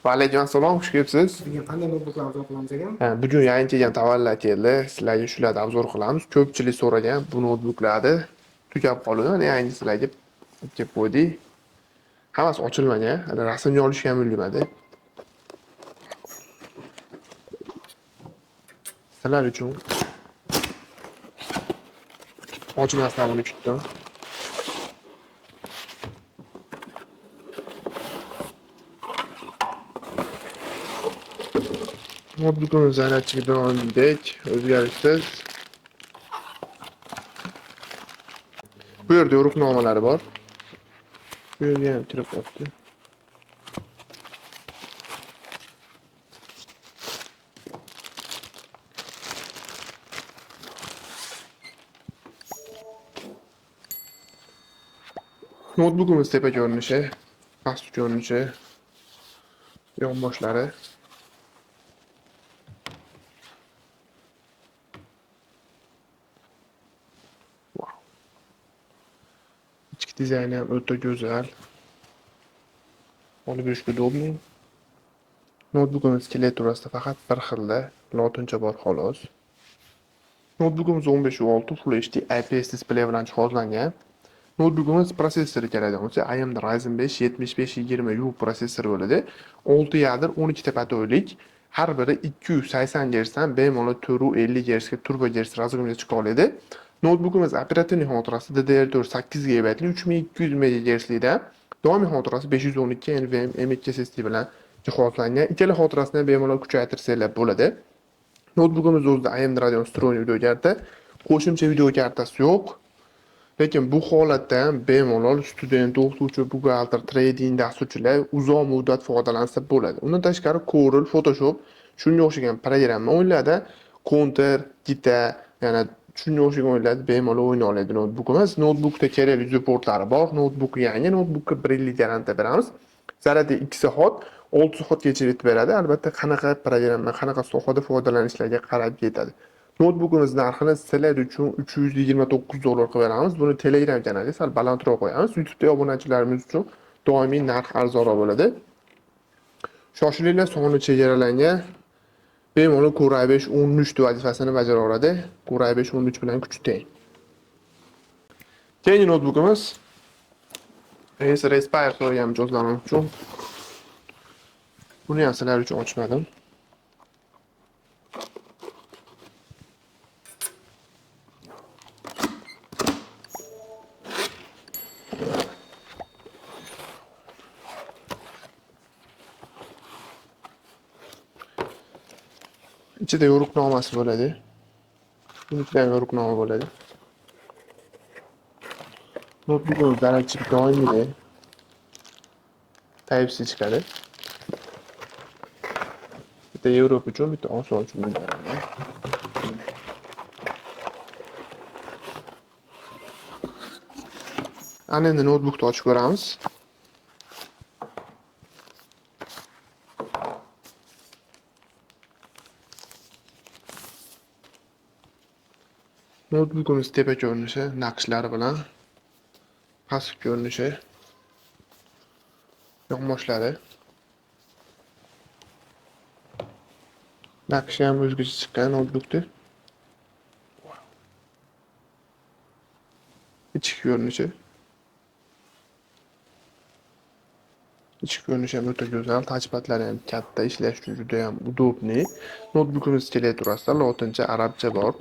Vaalaykum assalom, xush kelibsiz. Sizga qanday notebooklar arzon qilamiz ekan? Bugun yangi kelgan tovarlar keldi. Sizlarga shularni obzor qilamiz. Ko'pchilik so'ragan bu notebooklarni tugab qoldi. Mana yangi sizlarga kelib qo'ydik. Hammasi ochilmagan. Hali rasmga olishga ham ulgurmadi. Sizlar uchun ochmasdan buni kutdim. Notebookimiz zaryadchiga doimgidek o'zgarishsiz. Bu yerda yo'riqnomalari bor. Bu yerga ham kirib qolibdi. Notebookimiz tepa ko'rinishi, past ko'rinishi, yonboshlari. Wow. Ichki dizayni ham o'ta go'zal. Olib yurishga удобный. Notebookimiz klaviaturasida faqat bir xilda lotincha bor xolos. Notebookimiz 15/6 Full HD IPS displey bilan jihozlangan. Notebookimiz prosessori keladigan bo'lsa AMD Ryzen 5 7520U prosessori bo'ladi. 6 yadr 12 ta pato'ylik. Har biri 280 Hz dan bemalol 450 Hz ga turbo Hz razg'imga chiqa oladi. Notebookimiz operativ xotirasi DDR4 8 GB 3200 MHz da, doimiy xotirasi 512 NVMe M.2 SSD bilan jihozlangan. Ikkala xotirasini bemalol kuchaytirsanglar bo'ladi. Notebookimiz o'zida AMD Radeon встроенный video karta, qo'shimcha video kartasi yo'q. Lekin bu holatda ham bemalol student, o'qituvchi, buxgalter, trading dasturchilar uzoq muddat foydalansa bo'ladi. Undan tashqari Corel, Photoshop, shunga o'xshagan programma o'yinlarda Counter, Gita, yana shunga o'xshagan o'yinlarda bemalol o'ynay oladi notebookimiz. Notebookda kerakli supportlari bor. Notebook yangi, notebookka 1 yillik garantiya beramiz. Zaryadi 2 soat, 6 soatgacha yetib beradi. Albatta qanaqa programma, qanaqa sohada foydalanishlarga qarab ketadi. Notebookimiz narxini sizlar uchun $329 qilib beramiz. Buni Telegram kanaliga sal balandroq qo'yamiz. YouTube'da obunachilarimiz uchun doimiy narx arzonroq bo'ladi. Shoshilinglar, soni chegaralangan. Bemalol Core i5 13 vazifasini bajara oladi. Core i5 13 bilan kuchi teng. Keyingi notebookimiz Acer Aspire so'ragan mijozlarim uchun. Buni ham sizlar uchun ochmadim. Ichida yo'riqnomasi bo'ladi. Buniki ham yo'riqnoma bo'ladi. Notebookimiz zaryadchi doimiy Type-C chiqadi. Bitta Yevropa uchun, bitta Osiyo uchun mo'ljallangan. Ana endi notebookni ochib ko'ramiz. Notebookimiz tepa ko'rinishi, naqshlari bilan past ko'rinishi, yonboshlari. Naqshi ham o'zgacha chiqqan notebookda. Ichki ko'rinishi. Ichki ko'rinishi ham o'ta go'zal, touchpadlari ham katta, ishlash uchun juda ham удобный. Notebookimiz klaviaturasida lotincha, arabcha bor.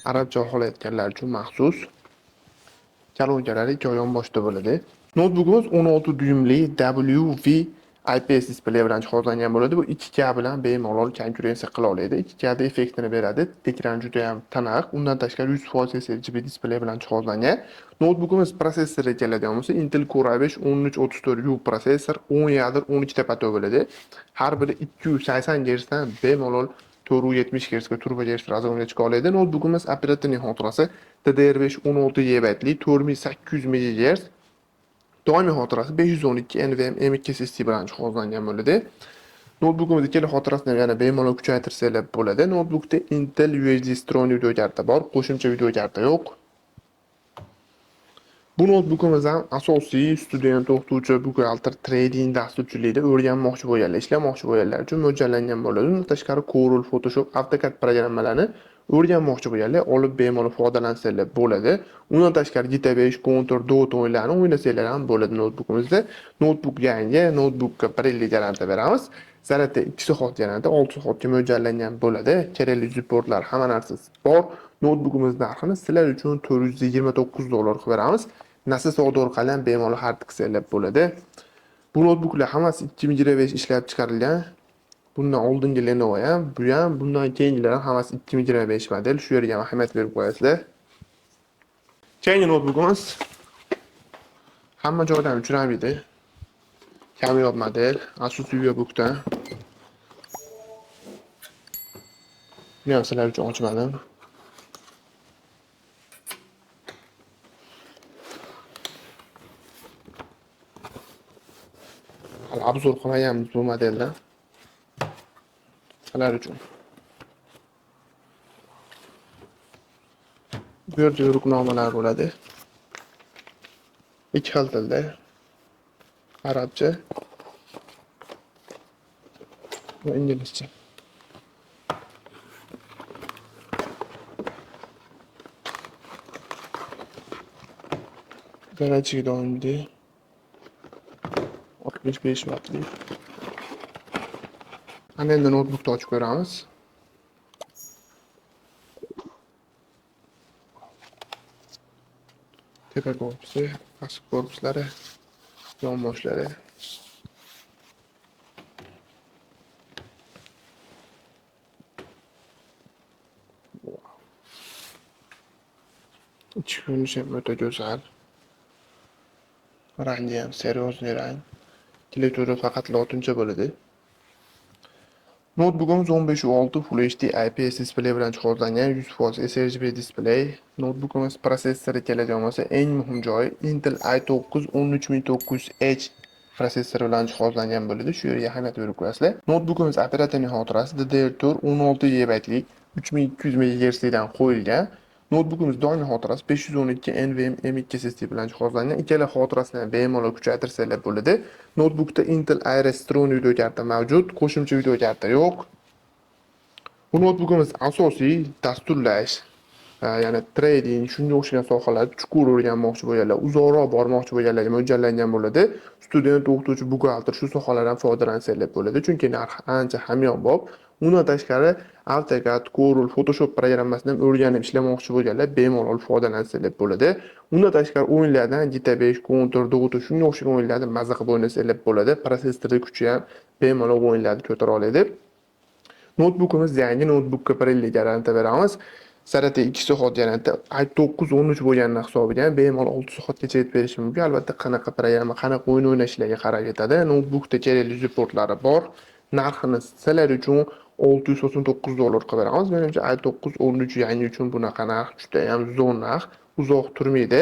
Arabcha xohlayotganlar uchun maxsus. Kolonkalari ikki yonboshda bo'ladi. Notebookimiz 16 dyumli WV IPS displey bilan jihozlangan bo'ladi. Bu 2K bilan bemalol konkurensiya qila oladi. 2K da effektini beradi. Ekran juda ham tiniq. Undan tashqari 100% sRGB displey bilan jihozlangan. Notebookimiz prosessori keladigan bo'lsa Intel Core i5 1334U prosessor, 10 yadr 12 ta pato bo'ladi. Har biri 280 Hz dan bemalol 470 Hz ga turbo Hz razg'imga chiqa oladi. Notebookimiz operativ xotirasi DDR5 16 GB lik 4800 MHz. Doimiy xotirasi 512 NVMe M.2 SSD bilan jihozlangan bo'ladi. Notebookimiz ikkala xotirasini yana bemalol kuchaytirsanglar bo'ladi. Notebookda Intel UHD встроенный video karta bor, qo'shimcha video karta yo'q. Bu notebookimiz ham asosiy student o'qituvchi buxgalter trading dasturchilikda o'rganmoqchi bo'lganlar, ishlamoqchi bo'lganlar uchun mo'ljallangan bo'ladi. Undan tashqari Corel, Photoshop, AutoCAD programmalarini o'rganmoqchi bo'lganlar olib bemalol foydalansanglar bo'ladi. Undan tashqari GTA 5, Counter, Dota o'yinlarini o'ynasanglar ham bo'ladi notebookimizda. Notebook yangi, notebookka 1 yillik garantiya beramiz. Zaryadda 2 soat garantiya 6 soatga mo'ljallangan bo'ladi. Kerakli supportlar, hamma narsasi bor. Notebookimiz narxini sizlar uchun $429 qilib beramiz. Nasl savdo orqali ham bemalol xarid qilsanglar bo'ladi. Bu notebooklar hammasi 2025 ishlab chiqarilgan. Bundan oldingi Lenovo ham, bu ham, bundan keyingilar ham hammasi 2025 model. Shu yerga ham ahamiyat berib qo'yasizlar. Keyingi notebookimiz hamma joydan uchramaydi. Kamyob model, Asus VivoBookdan. Buni ham sizlar uchun ochmadim. Obzor qilmayapmiz bu modeldan. Sizlar uchun. Bu yerda yo'riqnomalar bo'ladi. Ikki xil tilda. Arabcha va inglizcha. Garajga doimli 65 wattli. Ana endi notebookni ochib ko'ramiz. Tepa korpusi, pastki korpuslari, yonboshlari. Ichki ko'rinishi ham o'ta go'zal. Rangi ham seriozniy rang. Televizori faqat lotincha bo'ladi. Notebookimiz 15.6 Full HD IPS displey bilan jihozlangan, 100% sRGB displey. Notebookimiz prosessori keladigan bo'lsa, eng muhim joyi Intel i9 13900H prosessori bilan jihozlangan bo'ladi. Shu yerga ahamiyat berib qo'yasizlar. Notebookimiz operatorning xotirasi DDR4 16 GB 3200 MHz dan qo'yilgan. Notebookimiz doimiy xotirasi 512 NVMe M2 SSD bilan jihozlangan. Ikkala xotirasini bemalol kuchaytirsanglar bo'ladi. Notebookda Intel Iris Strong video karta mavjud, qo'shimcha video karta yo'q. Bu notebookimiz asosiy dasturlash, ya'ni trading, shunga o'xshagan sohalarda chuqur o'rganmoqchi bo'lganlar, uzoqroq bormoqchi bo'lganlarga mo'ljallangan bo'ladi. Student, o'qituvchi, buxgalter shu sohalardan foydalansanglar bo'ladi, chunki narxi ancha hamyonbop. Undan tashqari AutoCAD, Corel, Photoshop programmasini ham o'rganib ishlamoqchi bo'lganlar bemalol foydalansanglar bo'ladi. Undan tashqari o'yinlardan GTA 5, Counter, Dota shunga o'xshagan o'yinlarni maza qilib o'ynasanglar bo'ladi. Prosessorning kuchi ham bemalol o'yinlarni ko'tara oladi. Notebookimiz yangi notebookka 1 yillik garantiya beramiz. Zaryadda 2 soat garantiya, i9 13 bo'lganini hisobiga bemalol 6 soatgacha yetib berishi mumkin. Albatta qanaqa programma, qanaqa o'yin o'ynashlarga qarab ketadi. Notebookda kerakli supportlari bor. Narxini sizlar uchun $699 qilib beramiz. Menimcha i9 13 yangi uchun bunaqa narx juda ham zo'r narx, uzoq turmaydi.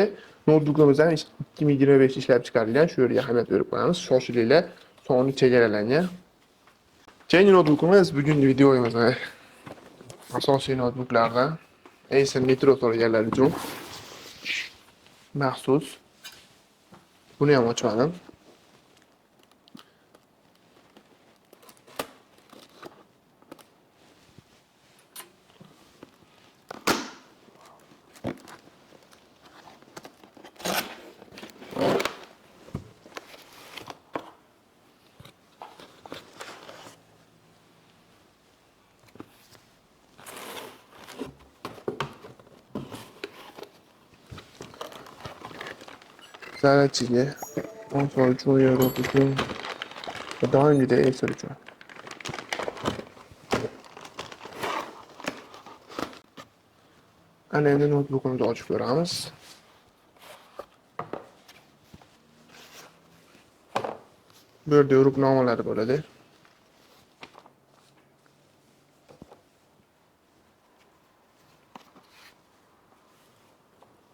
Notebookimiz ham 2025 ishlab chiqarilgan. Shu yerga ahamiyat berib qo'yamiz. Shoshilinglar, soni chegaralangan. Keyingi notebookimiz bugungi videoyimizda asosiy notebooklardan Acer Nitro so'raganlar uchun maxsus. Buni ham ochmadim. Zaryadchiga 10 soat uchun yo'q uchun doimgidek Acer uchun. Ana endi notebookimizni ochib ko'ramiz. Bu yerda yo'riqnomalar bo'ladi.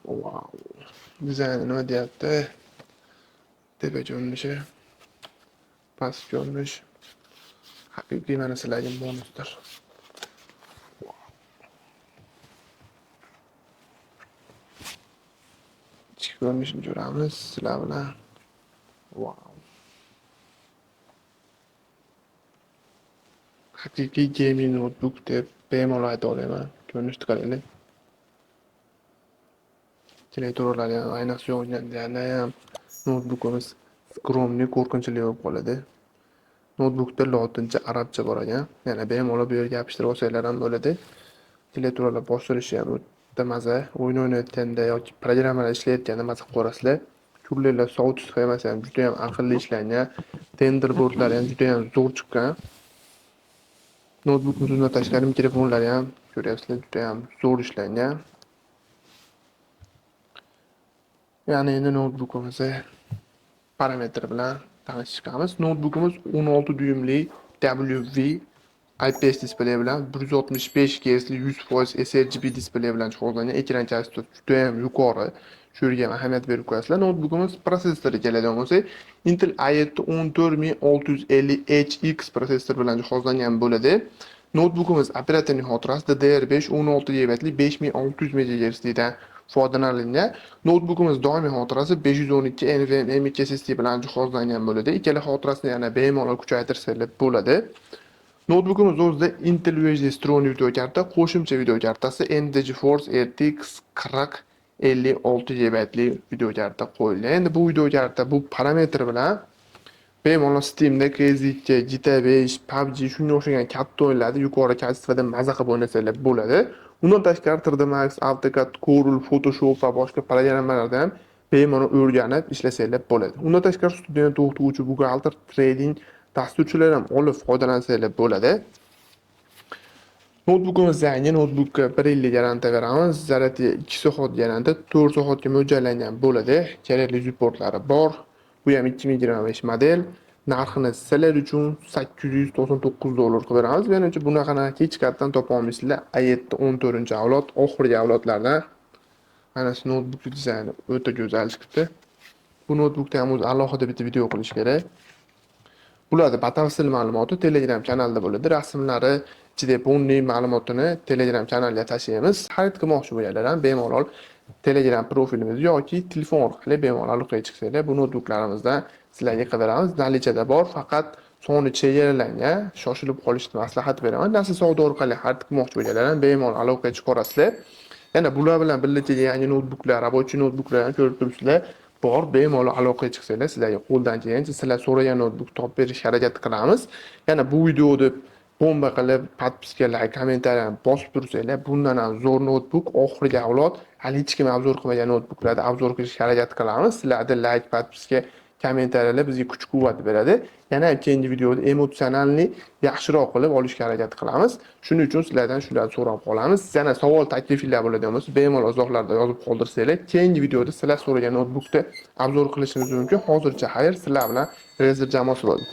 Wow. Dizayni nima deyapti? Tepa ko'rinishi, past ko'rinish. Haqiqiy mana sizlarga bonusdir. ichki ko'rinishini ko'ramiz sizlar bilan. Wow. Haqiqiy gaming notebook deb bemalol ayta olaman. Ko'rinishni qaranglar. Teleturlar ham ayniqsa o'yinganda ham notebookimiz skromli, qo'rqinchli bo'lib qoladi. Notebookda lotincha, arabcha bor ekan. Yana bemalol bu yerga yopishtirib olsanglar ham bo'ladi. Teleturlar bostirishi ham o'ta maza. O'yin o'ynayotganda yoki programmalar ishlayotganda maza qilib ko'rasizlar. Turlilar soft sxemasi ham juda ham aqlli ishlangan. Tenderboardlari ham juda ham zo'r chiqqan. Notebookimizdan tashqari mikrofonlari ham ko'ryapsizlar, juda ham zo'r ishlangan. Ya'ni endi notebookimizni parametri bilan tanishamiz. Notebookimiz 16 dyumli WV IPS displey bilan 165 Hz 100% sRGB displey bilan jihozlangan. Ekran частоты juda ham yuqori. Shu yerga ham ahamiyat berib qo'yasizlar. Notebookimiz prosessoriga keladigan bo'lsak, Intel i7 14650HX prosessor bilan jihozlangan bo'ladi. Notebookimiz operatorning xotirasi DDR5 16 GB 5600 MHz dan foydalanilgan. Notebookimiz doimiy xotirasi 512 NVMe SSD bilan jihozlangan bo'ladi. Ikkala xotirasini yana bemalol kuchaytirsangiz bo'ladi. Notebookimiz o'zida Intel UHD vstроенный video karta, qo'shimcha video kartasi AMD GeForce RTX 4056 GB video karta qo'yilgan. Endi bu video karta bu parametr bilan bemalol Steam'da KZK, GTA 5, PUBG shunga o'xshagan katta o'yinlarni yuqori kачествоda maza qilib o'ynasanglar bo'ladi. Undan tashqari 3D Max, AutoCAD, Corel, Photoshop va boshqa programmalarda ham bemalol o'rganib ishlasanglar bo'ladi. Undan tashqari student, o'qituvchi, buxgalter, trading dasturchilar ham olib foydalansanglar bo'ladi. Notebookimiz yangi notebookka 1 yillik garantiya beramiz. Zaryadga 2 soat garantiya, 4 soatga mo'ljallangan bo'ladi. Kerakli supportlari bor. Bu ham 2025 model. Narxini sizlar uchun $899 qilib beramiz. Menimcha bunaqani hech qayerdan topa olmaysizlar. i7 14-avlod, oxirgi avlodlardan. Mana shu notebook dizayni o'ta go'zal chiqdi. Bu notebookda ham o'zi alohida bitta video qilish kerak. Bularda batafsil ma'lumoti Telegram kanalida bo'ladi. Rasmlari, ichida bunday ma'lumotini Telegram kanaliga tashlaymiz. Xarid qilmoqchi bo'lganlar ham bemalol Telegram profilimiz yoki telefon orqali bemalol aloqaga chiqsanglar, bu notebooklarimizdan sizlarga qidiramiz. Nalichada bor, faqat soni chegaralangan. Shoshilib qolishni maslahat beraman. Nasl savdo orqali xarid qilmoqchi bo'lganlar ham bemalol aloqaga chiqarasizlar. Yana bular bilan birga yangi notebooklar, rabochiy notebooklar ham ko'rib turibsizlar. Bor, bemalol aloqaga chiqsanglar, sizlarga qo'ldan kelgancha sizlar so'ragan notebook topib berishga harakat qilamiz. Yana bu videoni bomba qilib, podpiska, like, kommentariy bosib tursanglar, bundan ham zo'r notebook, oxirgi avlod, hali hech kim obzor qilmagan notebooklarni obzor qilishga harakat qilamiz. Sizlarga like, podpiska, kommentariyalar bizga kuch-quvvat beradi. Yana keyingi videoda emotsionalni yaxshiroq qilib olishga harakat qilamiz. Shuning uchun sizlardan shularni so'rab qolamiz. Yana savol, takliflar bo'ladigan bo'lsa, bemalol izohlarda yozib qoldirsanglar, keyingi videoda sizlar so'ragan notebookni obzor qilishimiz mumkin. Hozircha xayr, sizlar bilan Razer jamoasi bo'ldi.